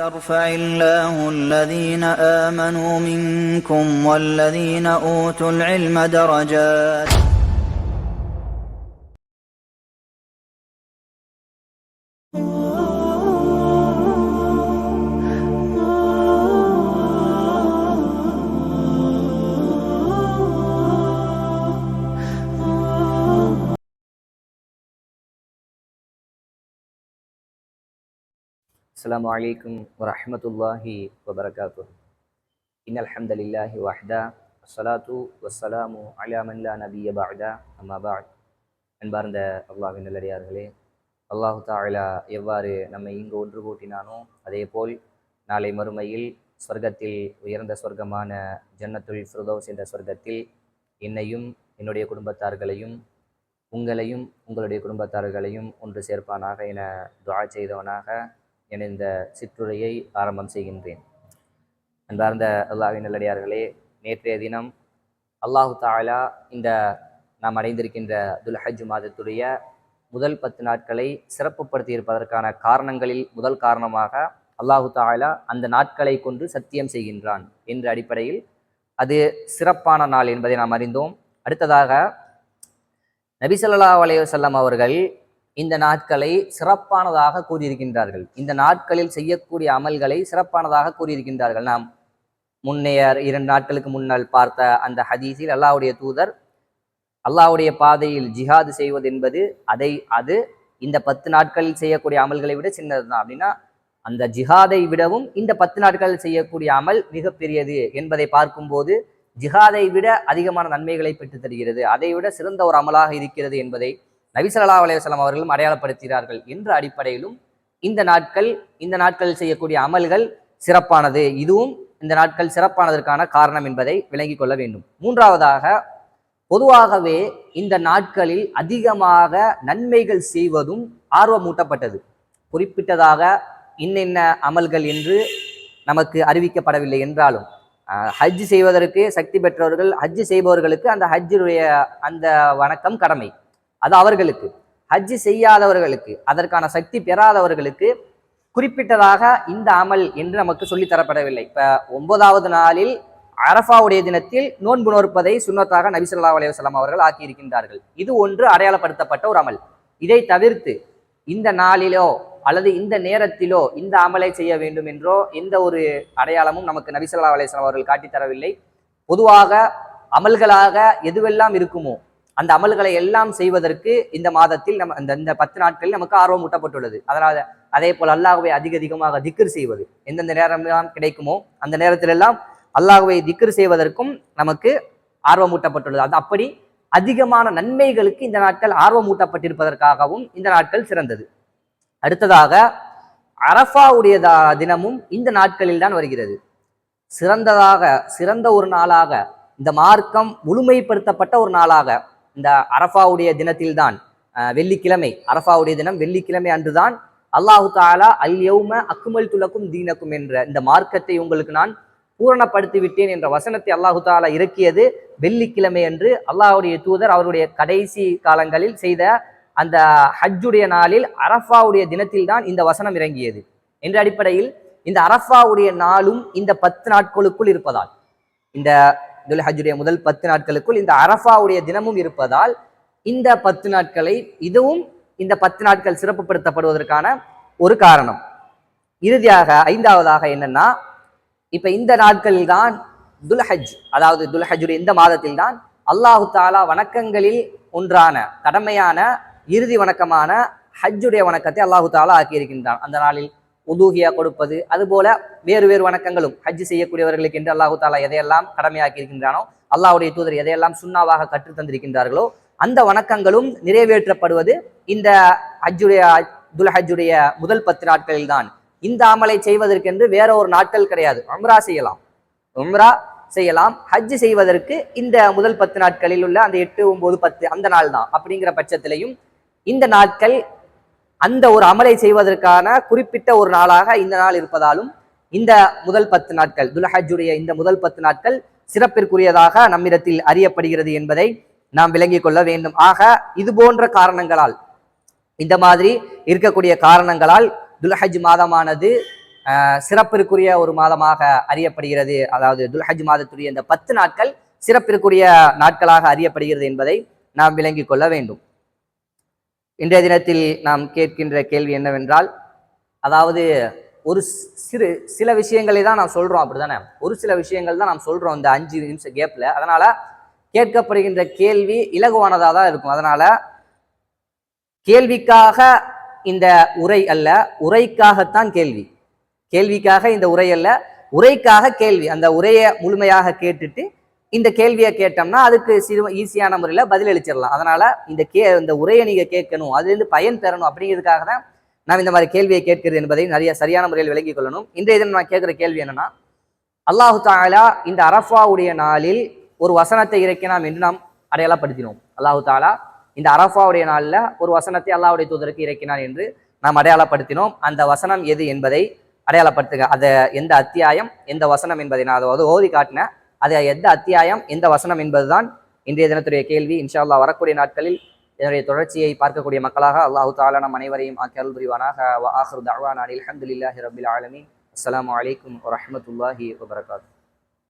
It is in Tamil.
يرفع الله الذين آمنوا منكم والذين أوتوا العلم درجات. السلام عليكم ورحمة الله وبركاته. إن الحمد لله وحده والصلاة والسلام على من لا نبي بعده أما بعد. அன்பார்ந்த அல்லாஹ்வின் நல்லடியார்களே, அல்லாஹு தஆலா எவ்வாறு நம்மை இங்கு ஒன்று கூட்டினானோ அதே போல் நாளை மறுமையில் சொர்க்கத்தில் உயர்ந்த சொர்க்கமான ஜன்னத்துல் ஃபிர்தௌஸ் என்ற சொர்க்கத்தில் என்னையும் என்னுடைய குடும்பத்தார்களையும் உங்களையும் உங்களுடைய குடும்பத்தார்களையும் ஒன்று சேர்ப்பானாக என துஆ செய்தவனாக என இந்த சிற்றுரையை ஆரம்பம் செய்கின்றேன். அன்பார்ந்த அல்லாஹ்வின் நல்லடியார்களே, நேற்றைய தினம் அல்லாஹு தஆலா இந்த நாம் அடைந்திருக்கின்ற துல்ஹஜ் மாதத்துடைய முதல் 10 நாட்களை சிறப்புப்படுத்தி இருப்பதற்கான காரணங்களில் முதல் காரணமாக அல்லாஹு தஆலா அந்த நாட்களை கொண்டு சத்தியம் செய்கின்றான் என்ற அடிப்படையில் அது சிறப்பான நாள் என்பதை நாம் அறிந்தோம். அடுத்ததாக நபி ஸல்லல்லாஹு அலைஹி வஸல்லம் அவர்கள் இந்த நாட்களை சிறப்பானதாக கூறியிருக்கின்றார்கள். இந்த நாட்களில் செய்யக்கூடிய அமல்களை சிறப்பானதாக கூறியிருக்கின்றார்கள். நாம் முன்னைய 2 நாட்களுக்கு முன்னால் பார்த்த அந்த ஹதீஸில் அல்லாஹ்வுடைய தூதர் அல்லாஹ்வுடைய பாதையில் ஜிஹாது செய்வது என்பது அது இந்த 10 நாட்களில் செய்யக்கூடிய அமல்களை விட சின்னதுதான். அப்படின்னா அந்த ஜிஹாதை விடவும் இந்த 10 நாட்களில் செய்யக்கூடிய அமல் மிகப்பெரியது என்பதை பார்க்கும்போது ஜிஹாதை விட அதிகமான நன்மைகளை பெற்றுத் தருகிறது, அதை விட சிறந்த ஒரு அமலாக இருக்கிறது என்பதை நபி ஸல்லல்லாஹு அலைஹி வஸல்லம் அவர்களும் அடையாளப்படுத்துகிறார்கள் என்ற அடிப்படையிலும் இந்த நாட்களில் செய்யக்கூடிய அமல்கள் சிறப்பானது, இதுவும் இந்த நாட்கள் சிறப்பானதற்கான காரணம் என்பதை விளங்கிக் கொள்ள வேண்டும். மூன்றாவதாக, பொதுவாகவே இந்த நாட்களில் அதிகமாக நன்மைகள் செய்வதும் ஆர்வமூட்டப்பட்டது. குறிப்பிட்டதாக இன்னென்ன அமல்கள் என்று நமக்கு அறிவிக்கப்படவில்லை என்றாலும் ஹஜ் செய்வதற்கு சக்தி பெற்றவர்கள், ஹஜ் செய்பவர்களுக்கு அந்த ஹஜ்ஜுடைய அந்த வணக்கம் கடமை, அது அவர்களுக்கு. ஹஜ் செய்யாதவர்களுக்கு, அதற்கான சக்தி பெறாதவர்களுக்கு குறிப்பிட்டதாக இந்த அமல் என்று நமக்கு சொல்லித்தரப்படவில்லை. இப்ப 9வது நாளில் அரஃபாவுடைய தினத்தில் நோன்பு நோற்பதை சுன்னத்தாக நபி ஸல்லல்லாஹு அலைஹி வஸல்லம் அவர்கள் ஆக்கியிருக்கின்றார்கள். இது ஒன்று அடையாளப்படுத்தப்பட்ட ஒரு அமல். இதை தவிர்த்து இந்த நாளிலோ அல்லது இந்த நேரத்திலோ இந்த அமலை செய்ய வேண்டும் என்றோ எந்த ஒரு அடையாளமும் நமக்கு நபி ஸல்லல்லாஹு அலைஹி வஸல்லம் அவர்கள் காட்டித்தரவில்லை. பொதுவாக அமல்களாக எதுவெல்லாம் இருக்குமோ அந்த அமல்களை எல்லாம் செய்வதற்கு இந்த மாதத்தில் இந்த 10 நாட்களில் நமக்கு ஆர்வம் ஊட்டப்பட்டுள்ளது. அதனால அதே போல் அல்லாஹ்வை அதிகமாக திக்ர் செய்வது எந்தெந்த நேரமெல்லாம் கிடைக்குமோ அந்த நேரத்திலெல்லாம் அல்லாஹ்வை திக்ர் செய்வதற்கும் நமக்கு ஆர்வம் ஊட்டப்பட்டுள்ளது. அது அப்படி அதிகமான நன்மைகளுக்கு இந்த நாட்கள் ஆர்வம் ஊட்டப்பட்டிருப்பதற்காகவும் இந்த நாட்கள் சிறந்தது. அடுத்ததாக, அரஃபாவுடைய தினமும் இந்த நாட்களில் தான் வருகிறது. சிறந்த ஒரு நாளாக, இந்த மார்க்கம் முழுமைப்படுத்தப்பட்ட ஒரு நாளாக இந்த அரஃபாவுடைய தினத்தில்தான், வெள்ளிக்கிழமை, அரஃபாவுடைய தினம் வெள்ளிக்கிழமை அன்றுதான் அல்லாஹு தஆலா அல் யௌம அக்மல்து லக்கும் தீனக்கும் என்ற இந்த மார்க்கத்தை உங்களுக்கு நான் பூரணப்படுத்தி விட்டேன் என்ற வசனத்தை அல்லாஹு தஆலா இறக்கியது வெள்ளிக்கிழமை அன்று. அல்லாஹ்வுடைய தூதர் அவருடைய கடைசி காலங்களில் செய்த அந்த ஹஜ்ஜுடைய நாளில் அரஃபாவுடைய தினத்தில் தான் இந்த வசனம் இறங்கியது என்ற அடிப்படையில் இந்த அரஃபாவுடைய நாளும் இந்த 10 நாட்களுக்குள் இருப்பதால், இந்த துல் ஹஜ்ஜுடைய முதல் 10 நாட்களுக்குள் இந்த அரஃபாவுடைய தினமும் இருப்பதால் இந்த 10 நாட்களை இதுவும் இந்த 10 நாட்கள் சிறப்புப்படுத்தப்படுவதற்கான ஒரு காரணம். இறுதியாக 5வதாக என்னன்னா, இப்ப இந்த நாட்களில் தான் துல்ஹஜ், அதாவது துல்ஹஜ்ஜுடைய இந்த மாதத்தில் தான் அல்லாஹு தஆலா வணக்கங்களில் ஒன்றான கடமையான இறுதி வணக்கமான ஹஜ்ஜுடைய வணக்கத்தை அல்லாஹு தஆலா ஆக்கியிருக்கின்றான். அந்த நாளில் உதூஹியா கொடுப்பது, அதுபோல வேறு வணக்கங்களும் ஹஜ் செய்யக்கூடியவர்களுக்கு என்று அல்லாஹு தஆலா எதையெல்லாம் கடமையாக்கி இருக்கின்றானோ, அல்லாஹ்வுடைய தூதர் எதையெல்லாம் சுன்னாவாக கற்று தந்திருக்கின்றார்களோ அந்த வணக்கங்களும் நிறைவேற்றப்படுவது இந்த துல்ஹஜ்ஜுடைய முதல் 10 நாட்களில் தான். இந்த அமலை செய்வதற்கென்று வேற ஒரு நாட்கள் கிடையாது. உம்ரா செய்யலாம், ஹஜ் செய்வதற்கு இந்த முதல் 10 நாட்களில் உள்ள அந்த 8, 9, 10 அந்த நாள் தான். அப்படிங்கிற பட்சத்திலையும் இந்த நாட்கள் அந்த ஒரு அமலை செய்வதற்கான குறிப்பிட்ட ஒரு நாளாக இந்த நாள் இருப்பதாலும் இந்த முதல் 10 நாட்கள், துல்ஹஜ்ஜுடைய இந்த முதல் 10 நாட்கள் சிறப்பிற்குரியதாக நம்மிடத்தில் அறியப்படுகிறது என்பதை நாம் விளங்கிக் கொள்ள வேண்டும். ஆக இது போன்ற காரணங்களால், இந்த மாதிரி இருக்கக்கூடிய காரணங்களால் துல்ஹஜ் மாதமானது சிறப்பிற்குரிய ஒரு மாதமாக அறியப்படுகிறது. அதாவது துல்ஹஜ் மாதத்துடைய இந்த 10 நாட்கள் சிறப்பிற்குரிய நாட்களாக அறியப்படுகிறது என்பதை நாம் விளங்கிக் கொள்ள வேண்டும். இன்றைய தினத்தில் நாம் கேட்கின்ற கேள்வி என்னவென்றால், அதாவது ஒரு சில விஷயங்களை தான் நாம் சொல்றோம், அப்படிதானே? ஒரு சில விஷயங்கள் தான் நாம் சொல்றோம் இந்த 5 நிமிஷம் கேப்ல. அதனால கேட்கப்படுகின்ற கேள்வி இலகுவானதாக தான் இருக்கும். அதனால கேள்விக்காக இந்த உரை அல்ல, உரைக்காகத்தான் கேள்வி. கேள்விக்காக இந்த உரை அல்ல, உரைக்காக கேள்வி. அந்த உரையை முழுமையாக கேட்டுட்டு இந்த கேள்வியை கேட்டோம்னா அதுக்கு ஈஸியான முறையில் பதில் அளிச்சிடலாம். அதனால இந்த உரையை நீங்க கேட்கணும், அதுலேருந்து பயன் பெறணும் அப்படிங்கிறதுக்காக தான் நாம் இந்த மாதிரி கேள்வியை கேட்கிறது என்பதை சரியான முறையில் விளங்கிக் கொள்ளணும். இன்றைய தினம் நான் கேட்கிற கேள்வி என்னன்னா, அல்லாஹு தாலா இந்த அரஃபாவுடைய நாளில் ஒரு வசனத்தை இறக்கினாம் என்று நாம் அடையாளப்படுத்தினோம். அல்லாஹு தாலா இந்த அரஃபாவுடைய நாளில் ஒரு வசனத்தை அல்லாஹ்வுடைய தூதருக்கு இறக்கினான் என்று நாம் அடையாளப்படுத்தினோம். அந்த வசனம் எது என்பதை அடையாளப்படுத்துக. அதை எந்த அத்தியாயம் எந்த வசனம் என்பதை நான் அதை ஓதி காட்டினேன். அது எந்த அத்தியாயம் எந்த வசனம் என்பதுதான் இன்றைய தினத்துடைய கேள்வி. இன்ஷா அல்லாஹ் வரக்கூடிய நாட்களில் இதனுடைய தொடர்ச்சியை பார்க்கக்கூடிய மக்களாக அல்லாஹு தஆலா நம் அனைவரையும் ஆக்கி அருள் புரிவானாக. வ ஆகிரு தஅவானா அல்ஹம்துலில்லாஹி ரப்பில் ஆலமீன். அஸ்ஸலாமு அலைக்கும் வரஹ்மத்துல்லாஹி வபரகாத்துஹு.